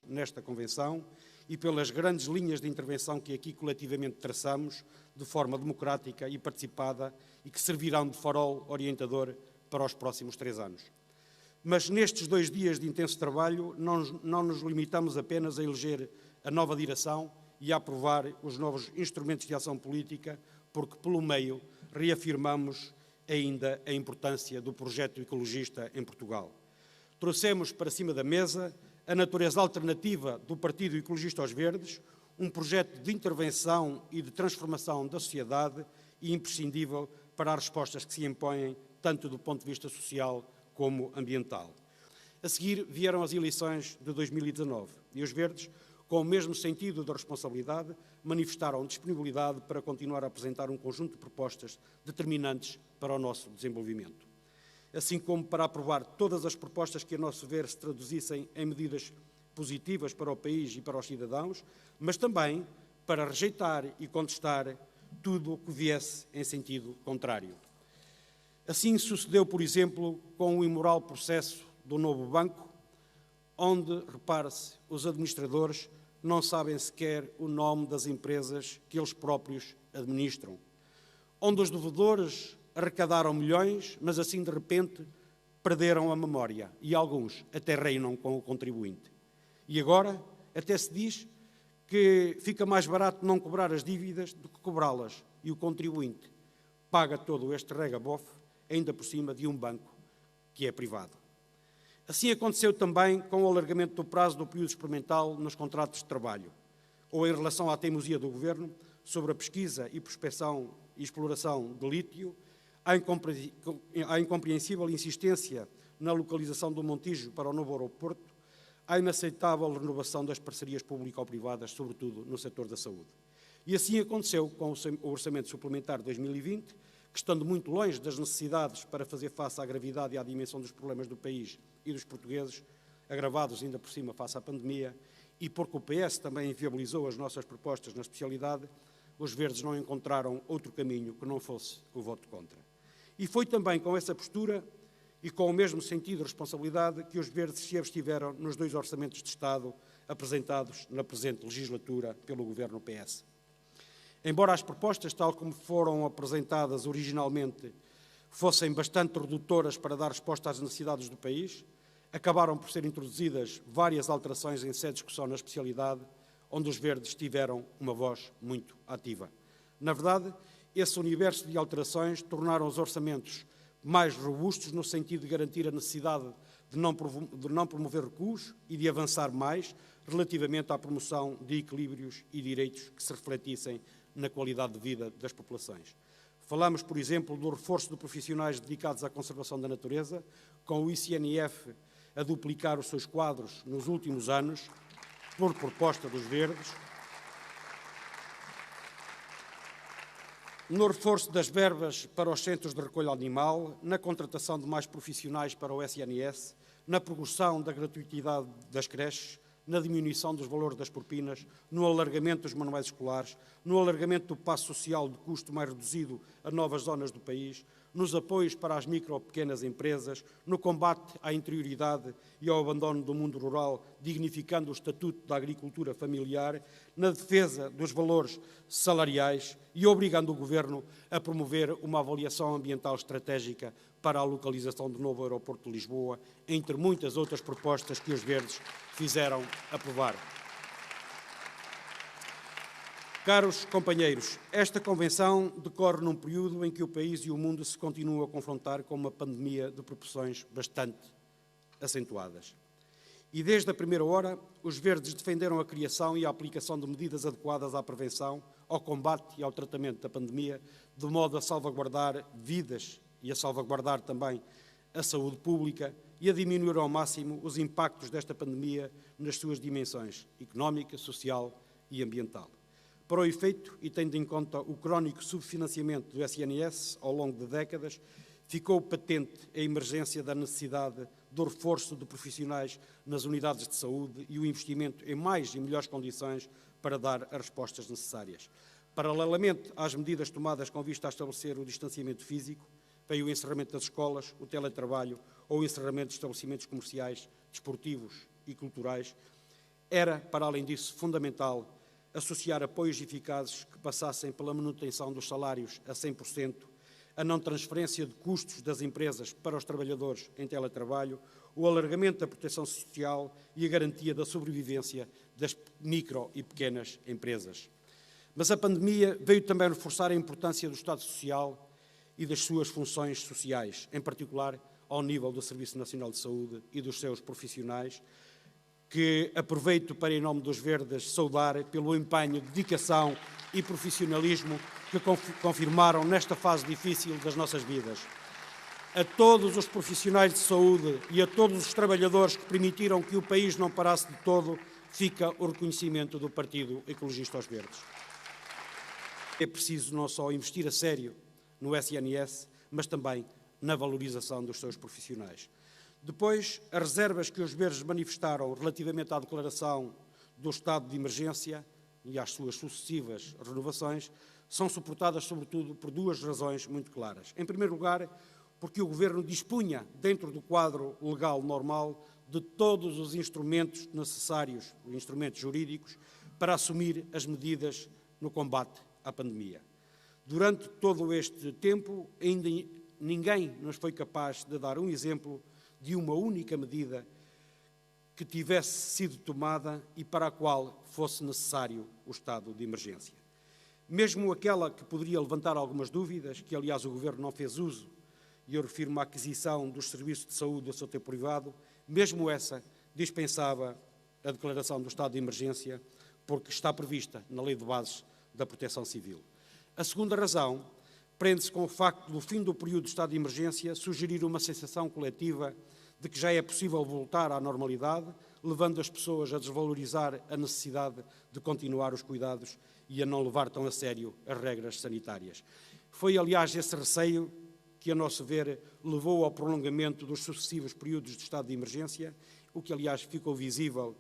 nesta Convenção e pelas grandes linhas de intervenção que aqui coletivamente traçamos, de forma democrática e participada, e que servirão de farol orientador para os próximos 3 anos. Mas nestes 2 dias de intenso trabalho não nos limitamos apenas a eleger a nova direção e a aprovar os novos instrumentos de ação política, porque pelo meio reafirmamos ainda a importância do projeto ecologista em Portugal. Trouxemos para cima da mesa a natureza alternativa do Partido Ecologista aos Verdes, um projeto de intervenção e de transformação da sociedade e imprescindível para as respostas que se impõem, tanto do ponto de vista social como ambiental. A seguir vieram as eleições de 2019 e os Verdes, com o mesmo sentido de responsabilidade, manifestaram disponibilidade para continuar a apresentar um conjunto de propostas determinantes para o nosso desenvolvimento. Assim como para aprovar todas as propostas que, a nosso ver, se traduzissem em medidas positivas para o país e para os cidadãos, mas também para rejeitar e contestar tudo o que viesse em sentido contrário. Assim sucedeu, por exemplo, com o imoral processo do Novo Banco, onde, repare-se, os administradores não sabem sequer o nome das empresas que eles próprios administram, onde os devedores arrecadaram milhões, mas assim de repente perderam a memória e alguns até reinam com o contribuinte. E agora até se diz que fica mais barato não cobrar as dívidas do que cobrá-las e o contribuinte paga todo este regabofe, ainda por cima de um banco que é privado. Assim aconteceu também com o alargamento do prazo do período experimental nos contratos de trabalho, ou em relação à teimosia do Governo sobre a pesquisa e prospecção e exploração de lítio, à incompreensível insistência na localização do Montijo para o novo aeroporto, à inaceitável renovação das parcerias público-privadas, sobretudo no setor da saúde. E assim aconteceu com o Orçamento Suplementar de 2020, que, estando muito longe das necessidades para fazer face à gravidade e à dimensão dos problemas do país e dos portugueses, agravados ainda por cima face à pandemia, e porque o PS também inviabilizou as nossas propostas na especialidade, os Verdes não encontraram outro caminho que não fosse o voto contra. E foi também com essa postura e com o mesmo sentido de responsabilidade que os Verdes se abstiveram nos 2 orçamentos de Estado apresentados na presente legislatura pelo Governo PS. Embora as propostas, tal como foram apresentadas originalmente, fossem bastante redutoras para dar resposta às necessidades do país, acabaram por ser introduzidas várias alterações em sede de discussão na especialidade, onde os Verdes tiveram uma voz muito ativa. Na verdade, esse universo de alterações tornaram os orçamentos mais robustos no sentido de garantir a necessidade de não promover recuos e de avançar mais relativamente à promoção de equilíbrios e direitos que se refletissem na qualidade de vida das populações. Falamos, por exemplo, do reforço de profissionais dedicados à conservação da natureza, com o ICNF a duplicar os seus quadros nos últimos anos, por proposta dos Verdes, no reforço das verbas para os centros de recolha animal, na contratação de mais profissionais para o SNS, na progressão da gratuitidade das creches, na diminuição dos valores das propinas, no alargamento dos manuais escolares, no alargamento do passo social de custo mais reduzido a novas zonas do país, nos apoios para as micro ou pequenas empresas, no combate à interioridade e ao abandono do mundo rural, dignificando o estatuto da agricultura familiar, na defesa dos valores salariais e obrigando o Governo a promover uma avaliação ambiental estratégica para a localização do novo aeroporto de Lisboa, entre muitas outras propostas que os Verdes fizeram aprovar. Caros companheiros, esta Convenção decorre num período em que o país e o mundo se continuam a confrontar com uma pandemia de proporções bastante acentuadas. E desde a primeira hora, os Verdes defenderam a criação e a aplicação de medidas adequadas à prevenção, ao combate e ao tratamento da pandemia, de modo a salvaguardar vidas e a salvaguardar também a saúde pública e a diminuir ao máximo os impactos desta pandemia nas suas dimensões económica, social e ambiental. Para o efeito, e tendo em conta o crónico subfinanciamento do SNS ao longo de décadas, ficou patente a emergência da necessidade do reforço de profissionais nas unidades de saúde e o investimento em mais e melhores condições para dar as respostas necessárias. Paralelamente às medidas tomadas com vista a estabelecer o distanciamento físico, veio o encerramento das escolas, o teletrabalho ou o encerramento de estabelecimentos comerciais, desportivos e culturais. Era, para além disso, fundamental associar apoios eficazes que passassem pela manutenção dos salários a 100%, a não transferência de custos das empresas para os trabalhadores em teletrabalho, o alargamento da proteção social e a garantia da sobrevivência das micro e pequenas empresas. Mas a pandemia veio também reforçar a importância do Estado Social e das suas funções sociais, em particular ao nível do Serviço Nacional de Saúde e dos seus profissionais, que aproveito para, em nome dos Verdes, saudar pelo empenho, dedicação e profissionalismo que confirmaram nesta fase difícil das nossas vidas. A todos os profissionais de saúde e a todos os trabalhadores que permitiram que o país não parasse de todo, fica o reconhecimento do Partido Ecologista aos Verdes. É preciso não só investir a sério no SNS, mas também na valorização dos seus profissionais. Depois, as reservas que os Verdes manifestaram relativamente à declaração do estado de emergência e às suas sucessivas renovações são suportadas, sobretudo, por duas razões muito claras. Em primeiro lugar, porque o Governo dispunha, dentro do quadro legal normal, de todos os instrumentos necessários, os instrumentos jurídicos, para assumir as medidas no combate à pandemia. Durante todo este tempo, ainda ninguém nos foi capaz de dar um exemplo de uma única medida que tivesse sido tomada e para a qual fosse necessário o estado de emergência. Mesmo aquela que poderia levantar algumas dúvidas, que aliás o Governo não fez uso, e eu refiro-me à aquisição dos serviços de saúde do setor privado, mesmo essa dispensava a declaração do estado de emergência, porque está prevista na Lei de Bases da Proteção Civil. A segunda razão prende-se com o facto do fim do período de estado de emergência sugerir uma sensação coletiva de que já é possível voltar à normalidade, levando as pessoas a desvalorizar a necessidade de continuar os cuidados e a não levar tão a sério as regras sanitárias. Foi, aliás, esse receio que, a nosso ver, levou ao prolongamento dos sucessivos períodos de estado de emergência, o que, aliás, ficou visível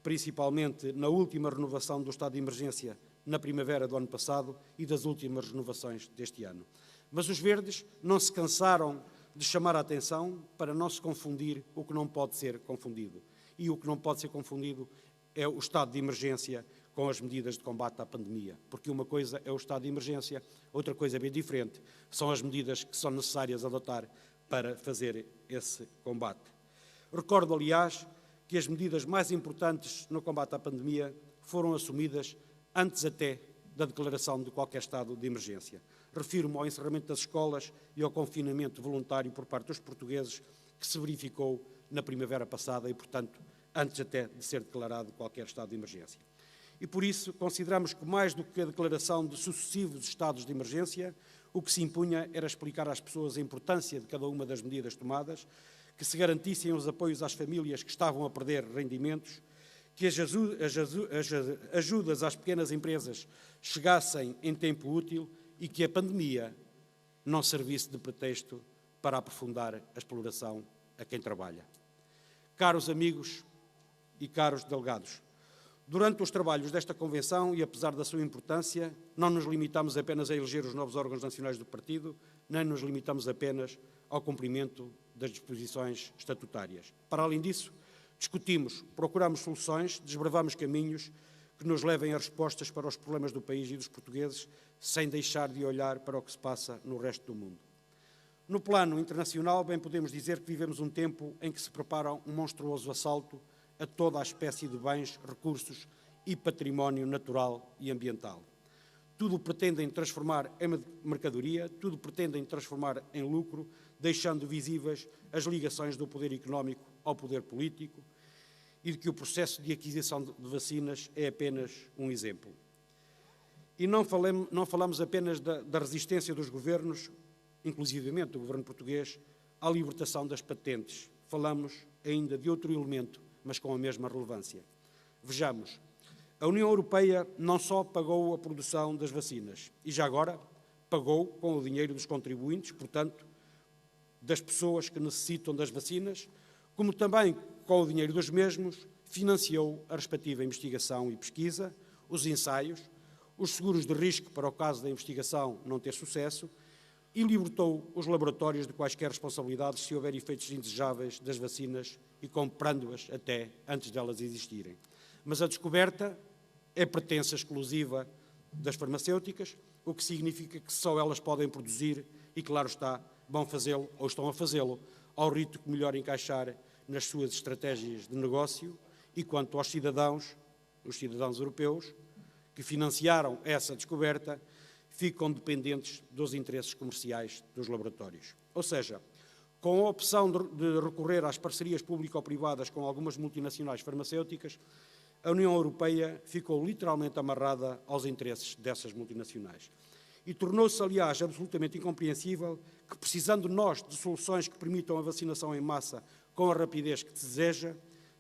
principalmente na última renovação do estado de emergência na primavera do ano passado e das últimas renovações deste ano. Mas os Verdes não se cansaram de chamar a atenção para não se confundir o que não pode ser confundido. E o que não pode ser confundido é o estado de emergência com as medidas de combate à pandemia. Porque uma coisa é o estado de emergência, outra coisa bem diferente são as medidas que são necessárias adotar para fazer esse combate. Recordo, aliás, que as medidas mais importantes no combate à pandemia foram assumidas antes até da declaração de qualquer estado de emergência. Refiro-me ao encerramento das escolas e ao confinamento voluntário por parte dos portugueses que se verificou na primavera passada e, portanto, antes até de ser declarado qualquer estado de emergência. E por isso consideramos que mais do que a declaração de sucessivos estados de emergência, o que se impunha era explicar às pessoas a importância de cada uma das medidas tomadas, que se garantissem os apoios às famílias que estavam a perder rendimentos, que as ajudas às pequenas empresas chegassem em tempo útil e que a pandemia não servisse de pretexto para aprofundar a exploração a quem trabalha. Caros amigos e caros delegados, durante os trabalhos desta Convenção, e apesar da sua importância, não nos limitamos apenas a eleger os novos órgãos nacionais do partido, nem nos limitamos apenas ao cumprimento das disposições estatutárias. Para além disso, discutimos, procuramos soluções, desbravamos caminhos que nos levem a respostas para os problemas do país e dos portugueses, sem deixar de olhar para o que se passa no resto do mundo. No plano internacional, bem podemos dizer que vivemos um tempo em que se prepara um monstruoso assalto a toda a espécie de bens, recursos e património natural e ambiental. Tudo pretendem transformar em mercadoria, tudo pretendem transformar em lucro, deixando visíveis as ligações do poder económico ao poder político e de que o processo de aquisição de vacinas é apenas um exemplo. E não falamos apenas da resistência dos governos, inclusivamente do governo português, à libertação das patentes. Falamos ainda de outro elemento, mas com a mesma relevância. Vejamos, a União Europeia não só pagou a produção das vacinas, e já agora pagou com o dinheiro dos contribuintes, portanto, das pessoas que necessitam das vacinas, como também, com o dinheiro dos mesmos, financiou a respectiva investigação e pesquisa, os ensaios, os seguros de risco para o caso da investigação não ter sucesso e libertou os laboratórios de quaisquer responsabilidades se houver efeitos indesejáveis das vacinas e comprando-as até antes delas existirem. Mas a descoberta é pertença exclusiva das farmacêuticas, o que significa que só elas podem produzir e, claro está, vão fazê-lo ou estão a fazê-lo ao ritmo que melhor encaixar nas suas estratégias de negócio. E quanto aos cidadãos, os cidadãos europeus, que financiaram essa descoberta, ficam dependentes dos interesses comerciais dos laboratórios. Ou seja, com a opção de recorrer às parcerias público-privadas com algumas multinacionais farmacêuticas, a União Europeia ficou literalmente amarrada aos interesses dessas multinacionais. E tornou-se, aliás, absolutamente incompreensível que, precisando nós de soluções que permitam a vacinação em massa com a rapidez que deseja,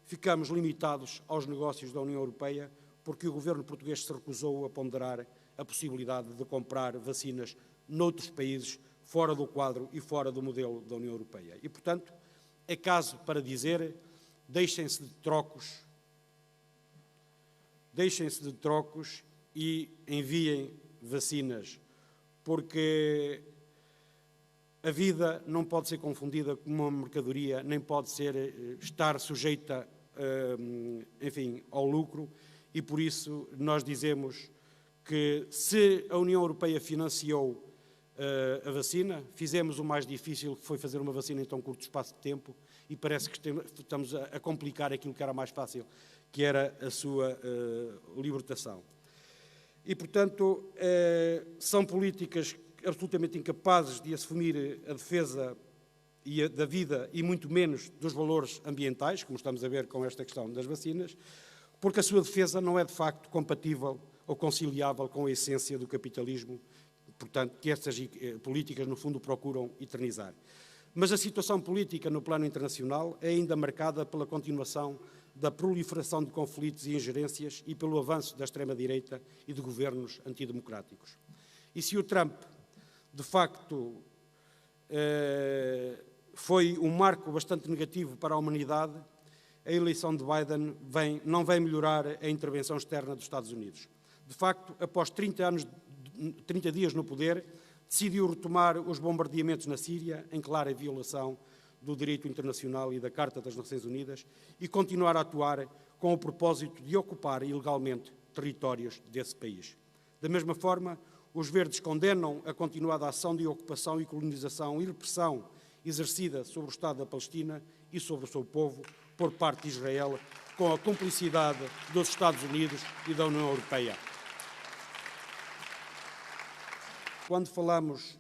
ficamos limitados aos negócios da União Europeia porque o governo português se recusou a ponderar a possibilidade de comprar vacinas noutros países fora do quadro e fora do modelo da União Europeia. E, portanto, é caso para dizer, deixem-se de trocos e enviem vacinas, porque a vida não pode ser confundida com uma mercadoria, nem pode estar sujeita, enfim, ao lucro, e por isso nós dizemos que se a União Europeia financiou a vacina, fizemos o mais difícil, que foi fazer uma vacina em tão curto espaço de tempo, e parece que estamos a complicar aquilo que era mais fácil, que era a sua libertação. E, portanto, são políticas absolutamente incapazes de assumir a defesa da vida e muito menos dos valores ambientais, como estamos a ver com esta questão das vacinas, porque a sua defesa não é, de facto, compatível ou conciliável com a essência do capitalismo, portanto, que estas políticas, no fundo, procuram eternizar. Mas a situação política no plano internacional é ainda marcada pela continuação da proliferação de conflitos e ingerências e pelo avanço da extrema-direita e de governos antidemocráticos. E se o Trump, de facto, foi um marco bastante negativo para a humanidade, a eleição de Biden não vem melhorar a intervenção externa dos Estados Unidos. De facto, após 30 dias no poder, decidiu retomar os bombardeamentos na Síria, em clara violação do direito internacional e da Carta das Nações Unidas, e continuar a atuar com o propósito de ocupar ilegalmente territórios desse país. Da mesma forma, os verdes condenam a continuada ação de ocupação e colonização e repressão exercida sobre o Estado da Palestina e sobre o seu povo por parte de Israel, com a cumplicidade dos Estados Unidos e da União Europeia. Quando falamos,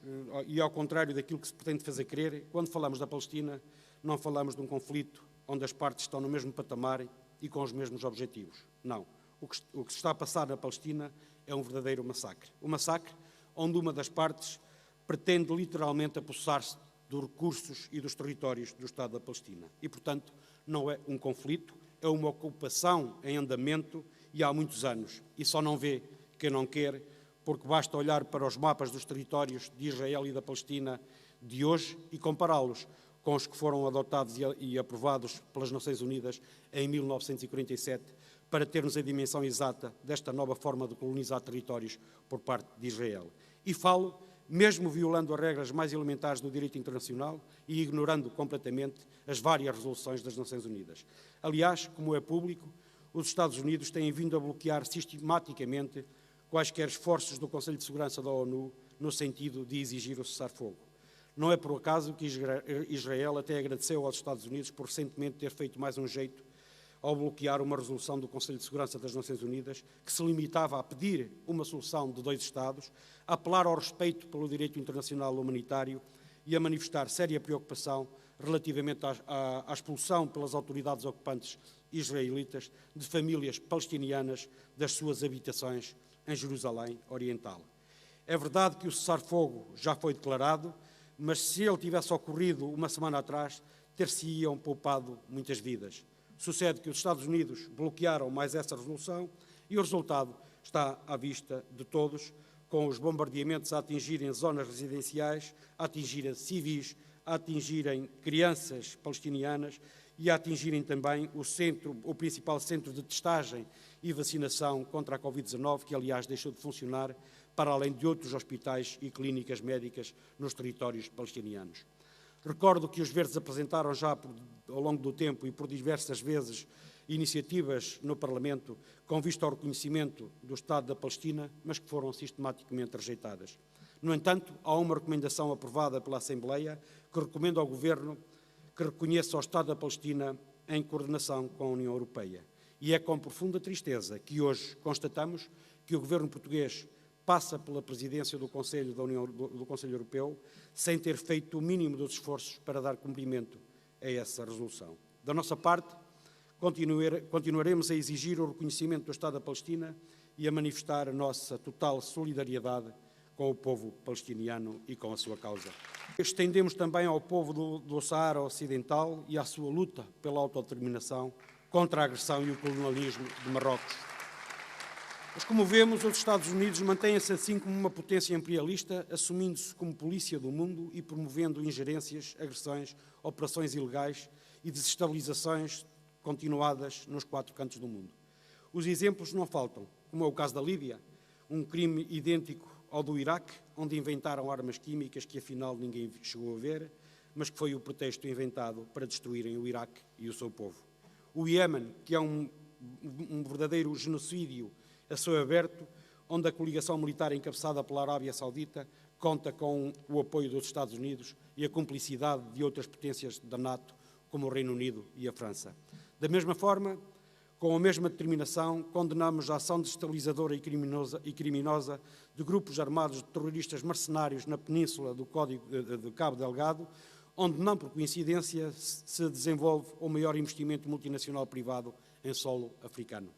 e ao contrário daquilo que se pretende fazer crer, quando falamos da Palestina, não falamos de um conflito onde as partes estão no mesmo patamar e com os mesmos objetivos. Não. O que se está a passar na Palestina é um verdadeiro massacre. Um massacre onde uma das partes pretende literalmente apossar-se dos recursos e dos territórios do Estado da Palestina. E, portanto, não é um conflito, é uma ocupação em andamento e há muitos anos. E só não vê quem não quer, porque basta olhar para os mapas dos territórios de Israel e da Palestina de hoje e compará-los com os que foram adotados e aprovados pelas Nações Unidas em 1947, para termos a dimensão exata desta nova forma de colonizar territórios por parte de Israel. E falo, mesmo violando as regras mais elementares do direito internacional e ignorando completamente as várias resoluções das Nações Unidas. Aliás, como é público, os Estados Unidos têm vindo a bloquear sistematicamente quaisquer esforços do Conselho de Segurança da ONU no sentido de exigir o cessar-fogo. Não é por acaso que Israel até agradeceu aos Estados Unidos por recentemente ter feito mais um jeito ao bloquear uma resolução do Conselho de Segurança das Nações Unidas que se limitava a pedir uma solução de 2 Estados, a apelar ao respeito pelo direito internacional humanitário e a manifestar séria preocupação relativamente à expulsão pelas autoridades ocupantes israelitas de famílias palestinianas das suas habitações em Jerusalém Oriental. É verdade que o cessar-fogo já foi declarado, mas se ele tivesse ocorrido uma semana atrás, ter-se-iam poupado muitas vidas. Sucede que os Estados Unidos bloquearam mais essa resolução e o resultado está à vista de todos, com os bombardeamentos a atingirem zonas residenciais, a atingirem civis, a atingirem crianças palestinianas e a atingirem também o principal centro de testagem e vacinação contra a Covid-19, que aliás deixou de funcionar, para além de outros hospitais e clínicas médicas nos territórios palestinianos. Recordo que os Verdes apresentaram já ao longo do tempo e por diversas vezes iniciativas no Parlamento com vista ao reconhecimento do Estado da Palestina, mas que foram sistematicamente rejeitadas. No entanto, há uma recomendação aprovada pela Assembleia que recomenda ao Governo que reconheça o Estado da Palestina em coordenação com a União Europeia. E é com profunda tristeza que hoje constatamos que o Governo português passa pela presidência do Conselho do Conselho Europeu sem ter feito o mínimo dos esforços para dar cumprimento a essa resolução. Da nossa parte, continuaremos a exigir o reconhecimento do Estado da Palestina e a manifestar a nossa total solidariedade com o povo palestiniano e com a sua causa. Estendemos também ao povo do Saara Ocidental e à sua luta pela autodeterminação contra a agressão e o colonialismo de Marrocos. Mas, como vemos, os Estados Unidos mantêm-se assim como uma potência imperialista, assumindo-se como polícia do mundo e promovendo ingerências, agressões, operações ilegais e desestabilizações continuadas nos 4 cantos do mundo. Os exemplos não faltam, como é o caso da Líbia, um crime idêntico ao do Iraque, onde inventaram armas químicas que afinal ninguém chegou a ver, mas que foi o pretexto inventado para destruírem o Iraque e o seu povo. O Iémen, que é um verdadeiro genocídio a céu aberto, onde a coligação militar encabeçada pela Arábia Saudita conta com o apoio dos Estados Unidos e a cumplicidade de outras potências da NATO, como o Reino Unido e a França. Da mesma forma, com a mesma determinação, condenamos a ação desestabilizadora e criminosa de grupos armados de terroristas mercenários na península do Cabo Delgado, onde, não por coincidência, se desenvolve o maior investimento multinacional privado em solo africano.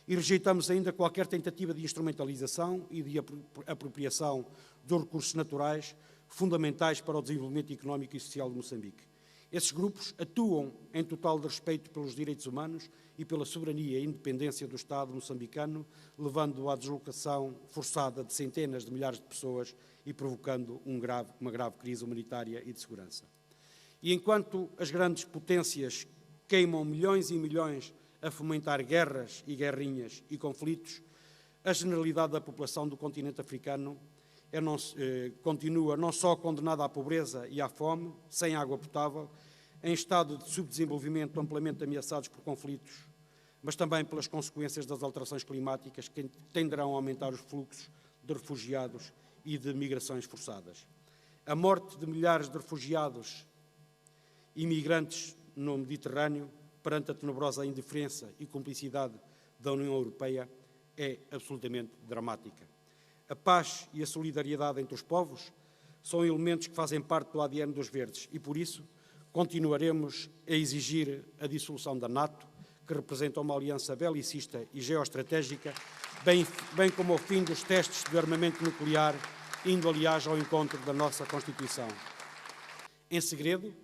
E rejeitamos ainda qualquer tentativa de instrumentalização e de apropriação dos recursos naturais fundamentais para o desenvolvimento económico e social de Moçambique. Esses grupos atuam em total respeito pelos direitos humanos e pela soberania e independência do Estado moçambicano, levando à deslocação forçada de centenas de milhares de pessoas e provocando uma grave crise humanitária e de segurança. E enquanto as grandes potências queimam milhões e milhões a fomentar guerras e guerrinhas e conflitos, a generalidade da população do continente africano continua não só condenada à pobreza e à fome, sem água potável, em estado de subdesenvolvimento amplamente ameaçados por conflitos, mas também pelas consequências das alterações climáticas que tenderão a aumentar os fluxos de refugiados e de migrações forçadas. A morte de milhares de refugiados e migrantes no Mediterrâneo, perante a tenebrosa indiferença e cumplicidade da União Europeia, é absolutamente dramática. A paz e a solidariedade entre os povos são elementos que fazem parte do ADN dos Verdes e, por isso, continuaremos a exigir a dissolução da NATO, que representa uma aliança belicista e geoestratégica, bem como o fim dos testes de armamento nuclear, indo, aliás, ao encontro da nossa Constituição. Em segredo,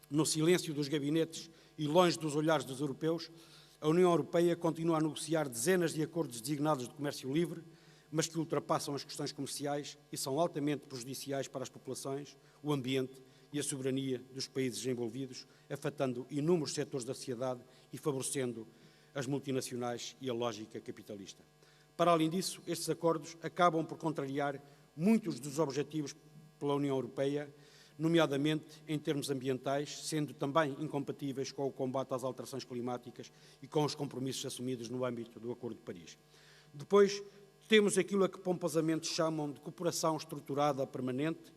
no silêncio dos gabinetes e longe dos olhares dos europeus, a União Europeia continua a negociar dezenas de acordos designados de comércio livre, mas que ultrapassam as questões comerciais e são altamente prejudiciais para as populações, o ambiente e a soberania dos países envolvidos, afetando inúmeros setores da sociedade e favorecendo as multinacionais e a lógica capitalista. Para além disso, estes acordos acabam por contrariar muitos dos objetivos pela União Europeia, nomeadamente em termos ambientais, sendo também incompatíveis com o combate às alterações climáticas e com os compromissos assumidos no âmbito do Acordo de Paris. Depois, temos aquilo a que pomposamente chamam de cooperação estruturada permanente,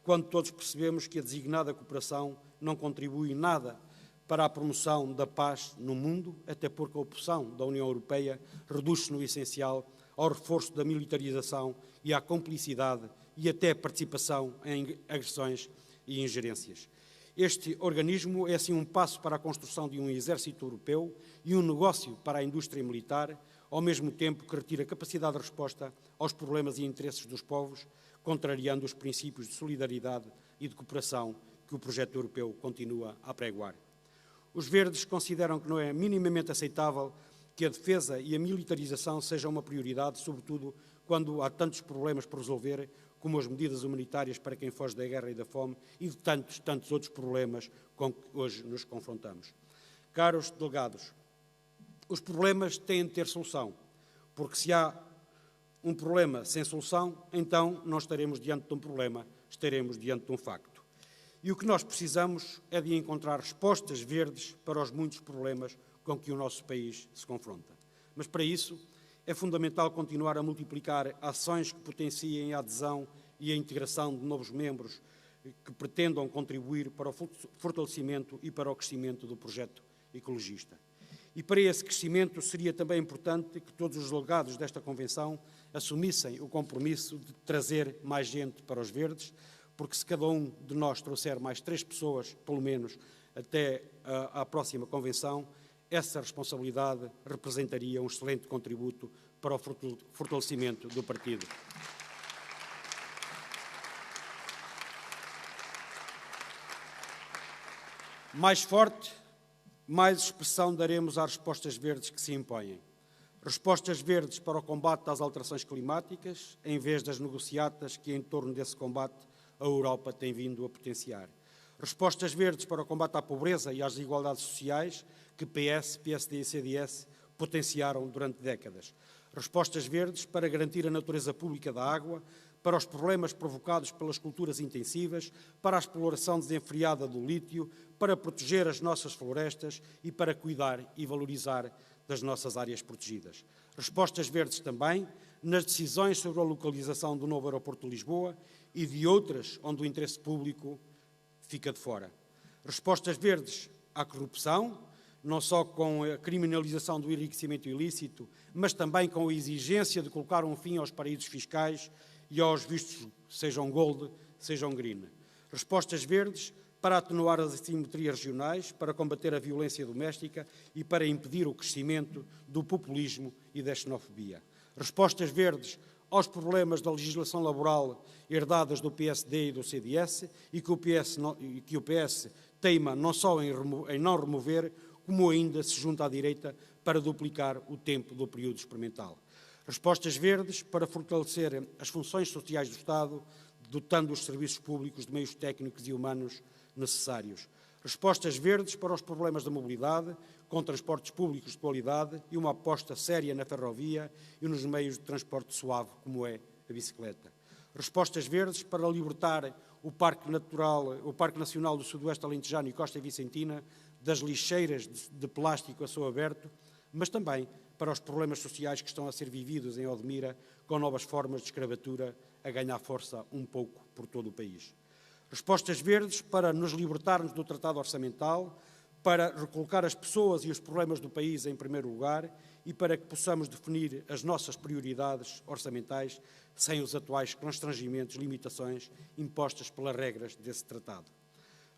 quando todos percebemos que a designada cooperação não contribui nada para a promoção da paz no mundo, até porque a opção da União Europeia reduz-se no essencial ao reforço da militarização e à cumplicidade e até participação em agressões e ingerências. Este organismo é assim um passo para a construção de um exército europeu e um negócio para a indústria militar, ao mesmo tempo que retira capacidade de resposta aos problemas e interesses dos povos, contrariando os princípios de solidariedade e de cooperação que o projeto europeu continua a apregoar. Os Verdes consideram que não é minimamente aceitável que a defesa e a militarização sejam uma prioridade, sobretudo quando há tantos problemas por resolver, como as medidas humanitárias para quem foge da guerra e da fome e de tantos outros problemas com que hoje nos confrontamos. Caros delegados, os problemas têm de ter solução, porque se há um problema sem solução, então não estaremos diante de um problema, estaremos diante de um facto. E o que nós precisamos é de encontrar respostas verdes para os muitos problemas com que o nosso país se confronta. Mas para isso é fundamental continuar a multiplicar ações que potenciem a adesão e a integração de novos membros que pretendam contribuir para o fortalecimento e para o crescimento do projeto ecologista. E para esse crescimento seria também importante que todos os delegados desta Convenção assumissem o compromisso de trazer mais gente para os verdes, porque se cada um de nós trouxer mais 3 pessoas, pelo menos, até à próxima Convenção, essa responsabilidade representaria um excelente contributo para o fortalecimento do partido. Mais forte, mais expressão daremos às respostas verdes que se impõem. Respostas verdes para o combate às alterações climáticas, em vez das negociatas que, em torno desse combate, a Europa tem vindo a potenciar. Respostas verdes para o combate à pobreza e às desigualdades sociais, que PS, PSD e CDS potenciaram durante décadas. Respostas verdes para garantir a natureza pública da água, para os problemas provocados pelas culturas intensivas, para a exploração desenfreada do lítio, para proteger as nossas florestas e para cuidar e valorizar das nossas áreas protegidas. Respostas verdes também nas decisões sobre a localização do novo aeroporto de Lisboa e de outras onde o interesse público fica de fora. Respostas verdes à corrupção, não só com a criminalização do enriquecimento ilícito, mas também com a exigência de colocar um fim aos paraísos fiscais e aos vistos, sejam gold, sejam green. Respostas verdes para atenuar as assimetrias regionais, para combater a violência doméstica e para impedir o crescimento do populismo e da xenofobia. Respostas verdes aos problemas da legislação laboral herdadas do PSD e do CDS e que o PS teima não só em não remover, como ainda se junta à direita para duplicar o tempo do período experimental. Respostas verdes para fortalecer as funções sociais do Estado, dotando os serviços públicos de meios técnicos e humanos necessários. Respostas verdes para os problemas da mobilidade, com transportes públicos de qualidade e uma aposta séria na ferrovia e nos meios de transporte suave, como é a bicicleta. Respostas verdes para libertar o Parque Nacional do Sudoeste Alentejano e Costa Vicentina das lixeiras de plástico a céu aberto, mas também para os problemas sociais que estão a ser vividos em Odmira, com novas formas de escravatura a ganhar força um pouco por todo o país. Respostas verdes para nos libertarmos do tratado orçamental, para recolocar as pessoas e os problemas do país em primeiro lugar e para que possamos definir as nossas prioridades orçamentais sem os atuais constrangimentos e limitações impostas pelas regras desse tratado.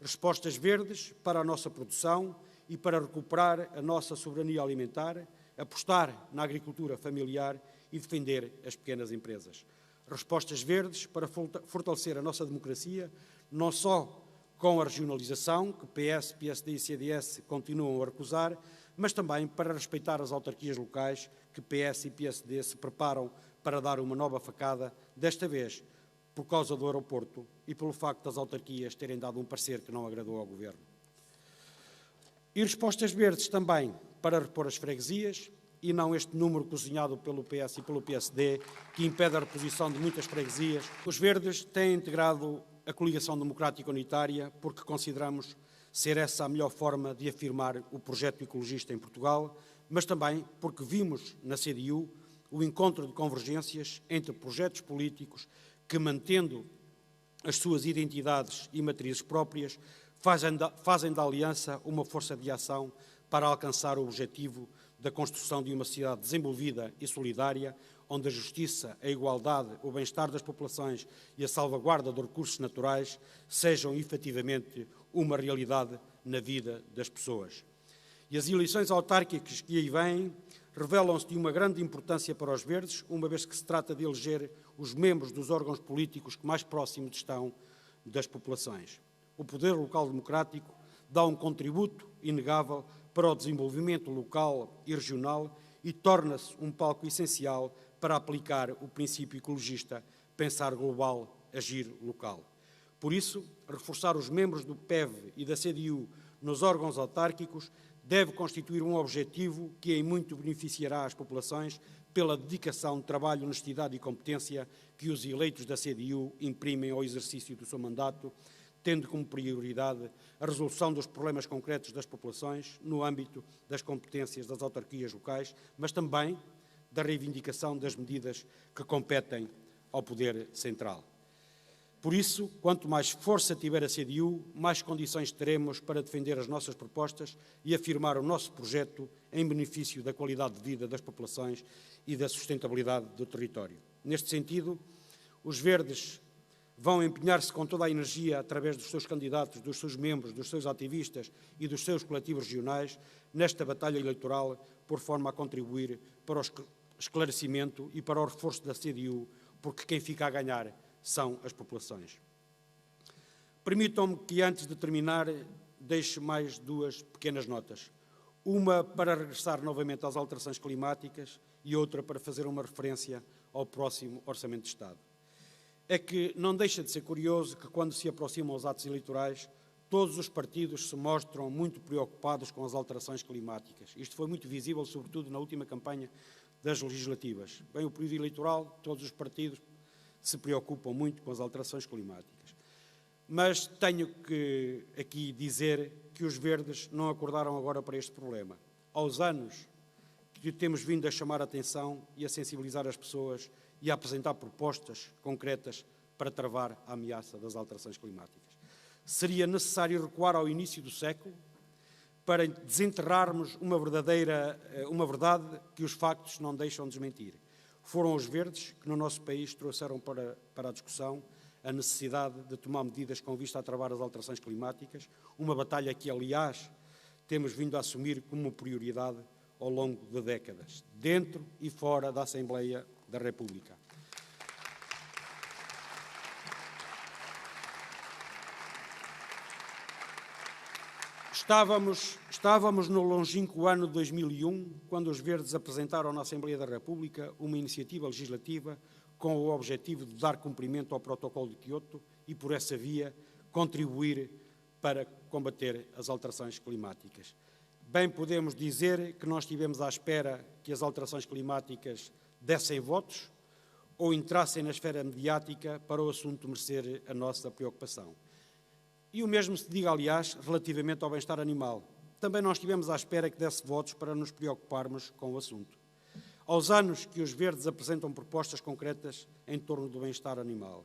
Respostas verdes para a nossa produção e para recuperar a nossa soberania alimentar, apostar na agricultura familiar e defender as pequenas empresas. Respostas verdes para fortalecer a nossa democracia, não só com a regionalização, que PS, PSD e CDS continuam a recusar, mas também para respeitar as autarquias locais, que PS e PSD se preparam para dar uma nova facada, desta vez por causa do aeroporto e pelo facto das autarquias terem dado um parecer que não agradou ao Governo. E respostas verdes também para repor as freguesias, e não este número cozinhado pelo PS e pelo PSD, que impede a reposição de muitas freguesias. Os verdes têm integrado a coligação democrática unitária porque consideramos ser essa a melhor forma de afirmar o projeto ecologista em Portugal, mas também porque vimos na CDU o encontro de convergências entre projetos políticos que, mantendo as suas identidades e matrizes próprias, fazem da aliança uma força de ação para alcançar o objetivo da construção de uma sociedade desenvolvida e solidária, onde a justiça, a igualdade, o bem-estar das populações e a salvaguarda dos recursos naturais sejam efetivamente uma realidade na vida das pessoas. E as eleições autárquicas que aí vêm revelam-se de uma grande importância para os verdes, uma vez que se trata de eleger os membros dos órgãos políticos que mais próximos estão das populações. O poder local democrático dá um contributo inegável para o desenvolvimento local e regional e torna-se um palco essencial para aplicar o princípio ecologista, pensar global, agir local. Por isso, reforçar os membros do PEV e da CDU nos órgãos autárquicos deve constituir um objetivo que em muito beneficiará as populações pela dedicação, trabalho, honestidade e competência que os eleitos da CDU imprimem ao exercício do seu mandato, tendo como prioridade a resolução dos problemas concretos das populações no âmbito das competências das autarquias locais, mas também da reivindicação das medidas que competem ao Poder Central. Por isso, quanto mais força tiver a CDU, mais condições teremos para defender as nossas propostas e afirmar o nosso projeto em benefício da qualidade de vida das populações e da sustentabilidade do território. Neste sentido, os Verdes vão empenhar-se com toda a energia, através dos seus candidatos, dos seus membros, dos seus ativistas e dos seus coletivos regionais, nesta batalha eleitoral, por forma a contribuir para o esclarecimento e para o reforço da CDU, porque quem fica a ganhar são as populações. Permitam-me que, antes de terminar, deixe mais duas pequenas notas. Uma para regressar novamente às alterações climáticas e outra para fazer uma referência ao próximo Orçamento de Estado. É que não deixa de ser curioso que, quando se aproximam os atos eleitorais, todos os partidos se mostram muito preocupados com as alterações climáticas. Isto foi muito visível, sobretudo na última campanha das legislativas. Bem, o período eleitoral, todos os partidos se preocupam muito com as alterações climáticas. Mas tenho que aqui dizer que os Verdes não acordaram agora para este problema. Aos anos que temos vindo a chamar a atenção e a sensibilizar as pessoas e a apresentar propostas concretas para travar a ameaça das alterações climáticas. Seria necessário recuar ao início do século para desenterrarmos uma verdade que os factos não deixam desmentir. Foram os Verdes que no nosso país trouxeram para a discussão a necessidade de tomar medidas com vista a travar as alterações climáticas, uma batalha que, aliás, temos vindo a assumir como prioridade ao longo de décadas, dentro e fora da Assembleia da República. Estávamos no longínquo ano de 2001, quando os Verdes apresentaram na Assembleia da República uma iniciativa legislativa com o objetivo de dar cumprimento ao Protocolo de Quioto e, por essa via, contribuir para combater as alterações climáticas. Bem, podemos dizer que nós estivemos à espera que as alterações climáticas dessem votos ou entrassem na esfera mediática para o assunto merecer a nossa preocupação. E o mesmo se diga, aliás, relativamente ao bem-estar animal. Também não estivemos à espera que desse votos para nos preocuparmos com o assunto. Aos anos que os Verdes apresentam propostas concretas em torno do bem-estar animal,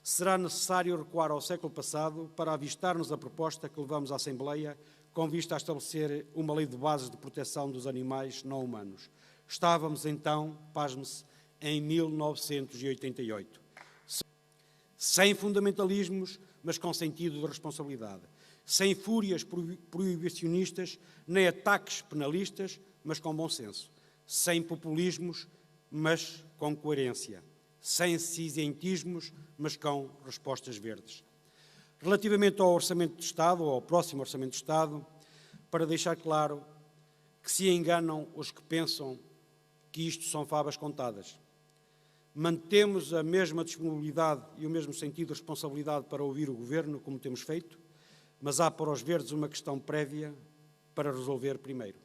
será necessário recuar ao século passado para avistar-nos a proposta que levamos à Assembleia com vista a estabelecer uma lei de bases de proteção dos animais não humanos. Estávamos então, pasme-se, em 1988. Sem fundamentalismos, mas com sentido de responsabilidade. Sem fúrias proibicionistas, nem ataques penalistas, mas com bom senso. Sem populismos, mas com coerência. Sem cinzentismos, mas com respostas verdes. Relativamente ao Orçamento de Estado, ou ao próximo Orçamento de Estado, para deixar claro que se enganam os que pensam que isto são favas contadas. Mantemos a mesma disponibilidade e o mesmo sentido de responsabilidade para ouvir o Governo, como temos feito, mas há para os Verdes uma questão prévia para resolver primeiro.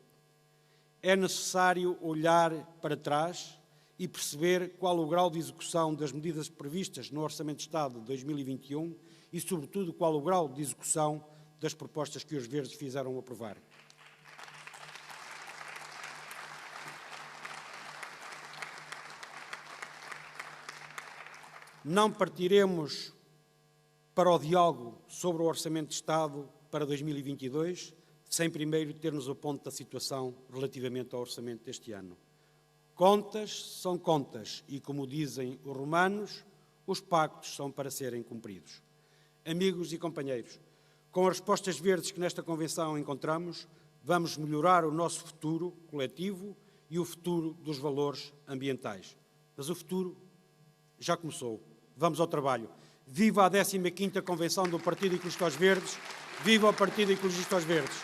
É necessário olhar para trás e perceber qual o grau de execução das medidas previstas no Orçamento de Estado de 2021 e, sobretudo, qual o grau de execução das propostas que os Verdes fizeram aprovar. Não partiremos para o diálogo sobre o Orçamento de Estado para 2022 sem primeiro termos o ponto da situação relativamente ao orçamento deste ano. Contas são contas e, como dizem os romanos, os pactos são para serem cumpridos. Amigos e companheiros, com as respostas verdes que nesta convenção encontramos, vamos melhorar o nosso futuro coletivo e o futuro dos valores ambientais. Mas o futuro já começou. Vamos ao trabalho. Viva a 15ª Convenção do Partido Ecologista aos Verdes. Viva o Partido Ecologista aos Verdes.